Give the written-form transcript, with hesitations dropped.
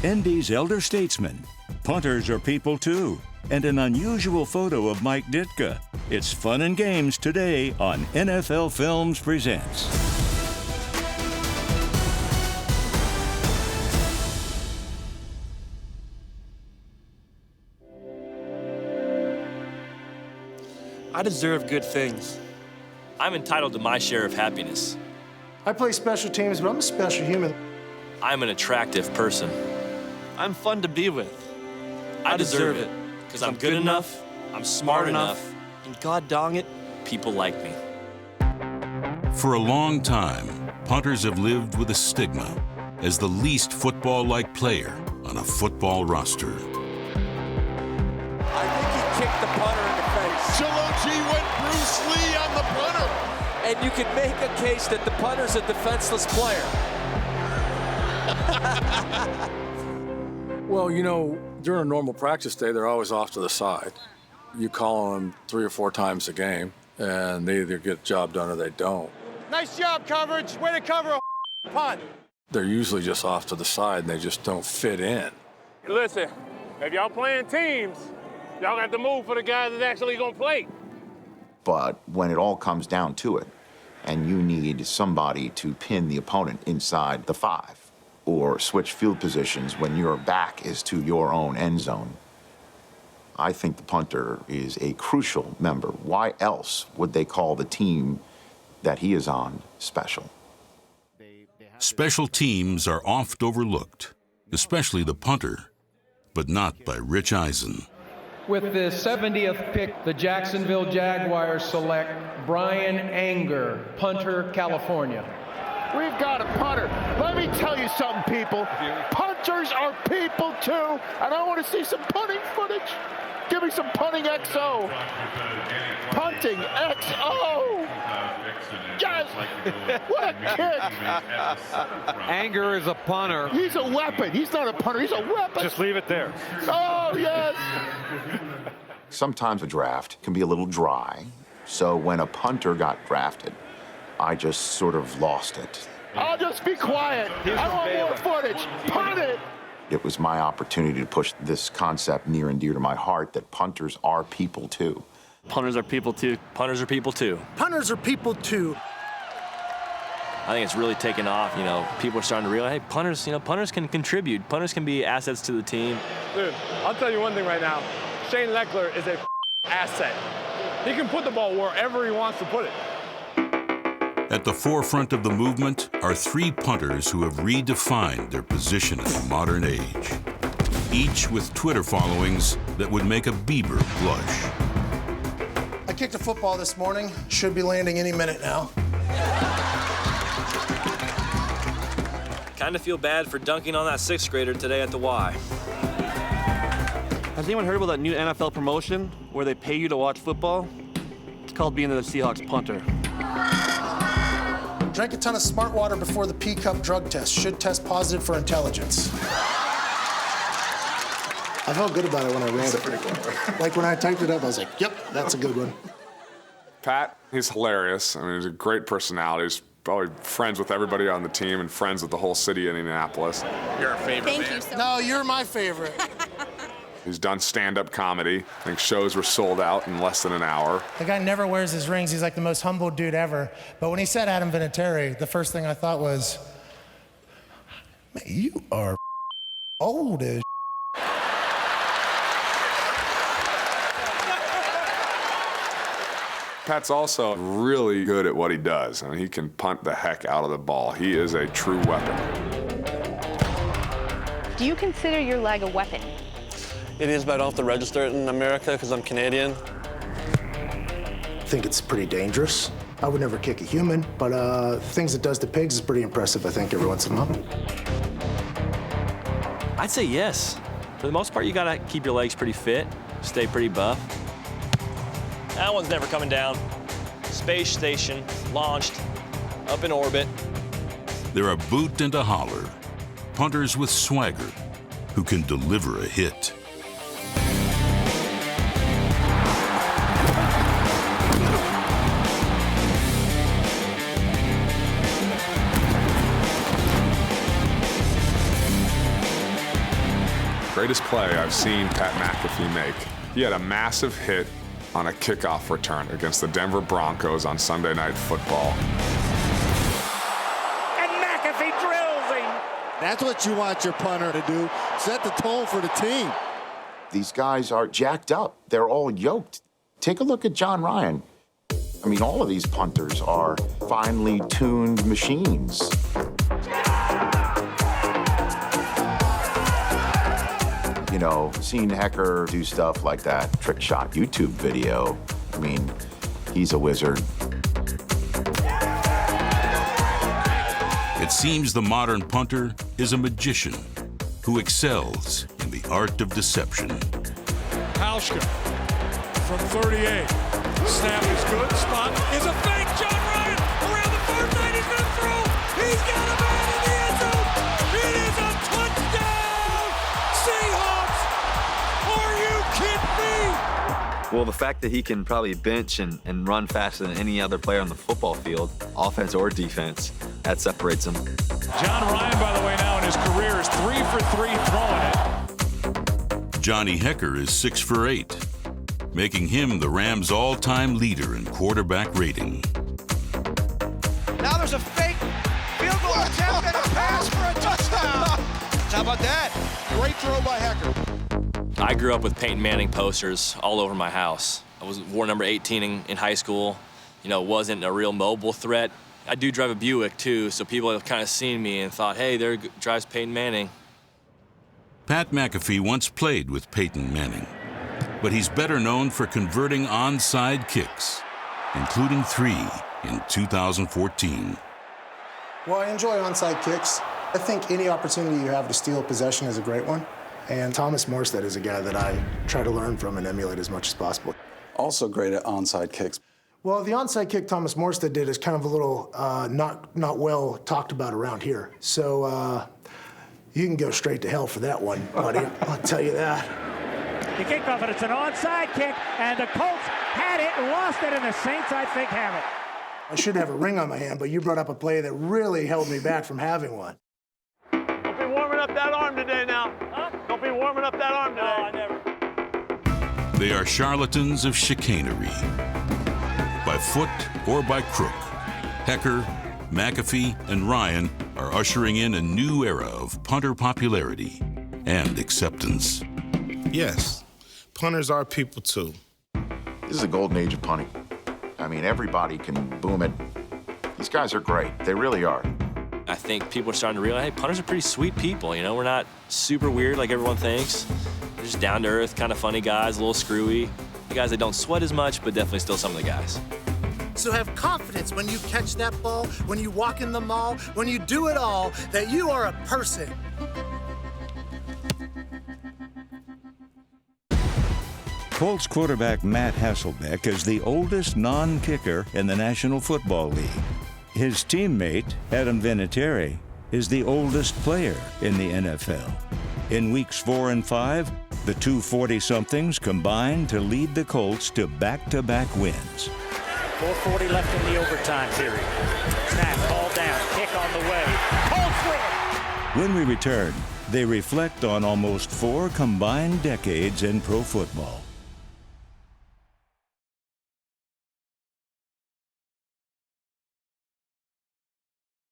Indy's elder statesmen. Punters are people too. And an unusual photo of Mike Ditka. It's fun and games today on NFL Films Presents. I deserve good things. I'm entitled to my share of happiness. I play special teams, but I'm a special human. I'm an attractive person. I'm fun to be with. I deserve it because I'm good enough, I'm smart enough, and God dang it, people like me. For a long time, punters have lived with a stigma as the least football-like player on a football roster. I think he kicked the punter in the face. Chilochi went Bruce Lee on the punter. And you can make a case that the punter's a defenseless player. Well, you know, during a normal practice day, they're always off to the side. You call on them 3 or 4 times a game, and they either get the job done or they don't. Nice job, coverage. Way to cover a punt. They're usually just off to the side, and they just don't fit in. Listen, if y'all playing teams, y'all got to move for the guys that's actually going to play. But when it all comes down to it, and you need somebody to pin the opponent inside the 5, or switch field positions when your back is to your own end zone, I think the punter is a crucial member. Why else would they call the team that he is on special? Special teams are oft overlooked, especially the punter, but not by Rich Eisen. With the 70th pick, the Jacksonville Jaguars select Brian Anger, punter, California. We've got a punter. Let me tell you something, people. Punters are people too, and I want to see some punting footage. Give me some punting XO. Punting XO. Yes. What a kick. Anger is a punter. He's a weapon. He's not a punter. He's a weapon. Just leave it there. Oh, yes. Sometimes a draft can be a little dry, so when a punter got drafted, I just sort of lost it. I'll just be quiet. I want more footage. Punt it. It was my opportunity to push this concept near and dear to my heart that punters are people too. Punters are people too. Punters are people too. Punters are people too. I think it's really taken off. You know, people are starting to realize, hey, punters, punters can contribute. Punters can be assets to the team. Dude, I'll tell you one thing right now. Shane Leckler is a asset. He can put the ball wherever he wants to put it. At the forefront of the movement are 3 punters who have redefined their position in the modern age, each with Twitter followings that would make a Bieber blush. I kicked a football this morning. Should be landing any minute now. Kind of feel bad for dunking on that 6th grader today at the Y. Has anyone heard about that new NFL promotion where they pay you to watch football? It's called being the Seahawks punter. Drank a ton of smart water before the P-Cup drug test. Should test positive for intelligence. I felt good about it when I read it. Like when I typed it up, I was like, yep, that's a good one. Pat, he's hilarious. I mean, he's a great personality. He's probably friends with everybody on the team and friends with the whole city of Indianapolis. You're a favorite Thank you so much. No, you're my favorite. He's done stand-up comedy. I think shows were sold out in less than an hour. The guy never wears his rings. He's like the most humble dude ever. But when he said Adam Vinatieri, the first thing I thought was, man, you are old as Pat's also really good at what he does. I mean, he can punt the heck out of the ball. He is a true weapon. Do you consider your leg a weapon? It is, but I don't have to register it in America because I'm Canadian. I think it's pretty dangerous. I would never kick a human, but things it does to pigs is pretty impressive, I think, every once in a while. I'd say yes. For the most part, you gotta keep your legs pretty fit, stay pretty buff. That one's never coming down. Space station, launched, up in orbit. They're a boot and a holler, punters with swagger who can deliver a hit. greatest play I've seen Pat McAfee make. He had a massive hit on a kickoff return against the Denver Broncos on Sunday Night Football. And McAfee drills him. That's what you want your punter to do. Set the tone for the team. These guys are jacked up. They're all yoked. Take a look at John Ryan. I mean, all of these punters are finely tuned machines. You know, seeing Hekker do stuff like that trick shot YouTube video, I mean, he's a wizard. It seems the modern punter is a magician who excels in the art of deception. Hauschka from 38. Snap is good. Spot is a fake. John Ryan around the far side. He's going to throw. He's got a man in the end zone. It is a touchdown. Seahawks. Are you kidding me? Well, the fact that he can probably bench and run faster than any other player on the football field, offense or defense, that separates him. John Ryan, by the way, now in his career is 3 for 3 throwing it. Johnny Hekker is 6 for 8, making him the Rams' all-time leader in quarterback rating. Now there's a fake field goal attempt and a pass for a touchdown. How about that? Great throw by Hekker. I grew up with Peyton Manning posters all over my house. I wore number 18 in high school. You know, wasn't a real mobile threat. I do drive a Buick, too, so people have kind of seen me and thought, hey, there drives Peyton Manning. Pat McAfee once played with Peyton Manning, but he's better known for converting onside kicks, including 3 in 2014. Well, I enjoy onside kicks. I think any opportunity you have to steal possession is a great one. And Thomas Morstead is a guy that I try to learn from and emulate as much as possible. Also great at onside kicks. Well, the onside kick Thomas Morstead did is kind of a little not well talked about around here. So you can go straight to hell for that one, buddy. I'll tell you that. The kickoff, and it's an onside kick, and the Colts had it, lost it, and the Saints, I think, have it. I should have a ring on my hand, but you brought up a play that really held me back from having one. Don't be warming up that arm today now. Huh? Don't be warming up that arm today. No, I never. They are charlatans of chicanery. By foot or by crook, Hekker, McAfee, and Ryan are ushering in a new era of punter popularity and acceptance. Yes, punters are people too. This is a golden age of punting. I mean, everybody can boom it. These guys are great. They really are. I think people are starting to realize, hey, punters are pretty sweet people, you know? We're not super weird like everyone thinks. We're just down-to-earth, kind of funny guys, a little screwy. The guys that don't sweat as much, but definitely still some of the guys. So have confidence when you catch that ball, when you walk in the mall, when you do it all, that you are a person. Colts quarterback Matt Hasselbeck is the oldest non-kicker in the National Football League. His teammate, Adam Vinatieri, is the oldest player in the NFL. In weeks 4 and 5, the two 40-somethings combined to lead the Colts to back-to-back wins. 4:40 left in the overtime period. Snap, ball down, kick on the way. Colts win! When we return, they reflect on almost 4 combined decades in pro football.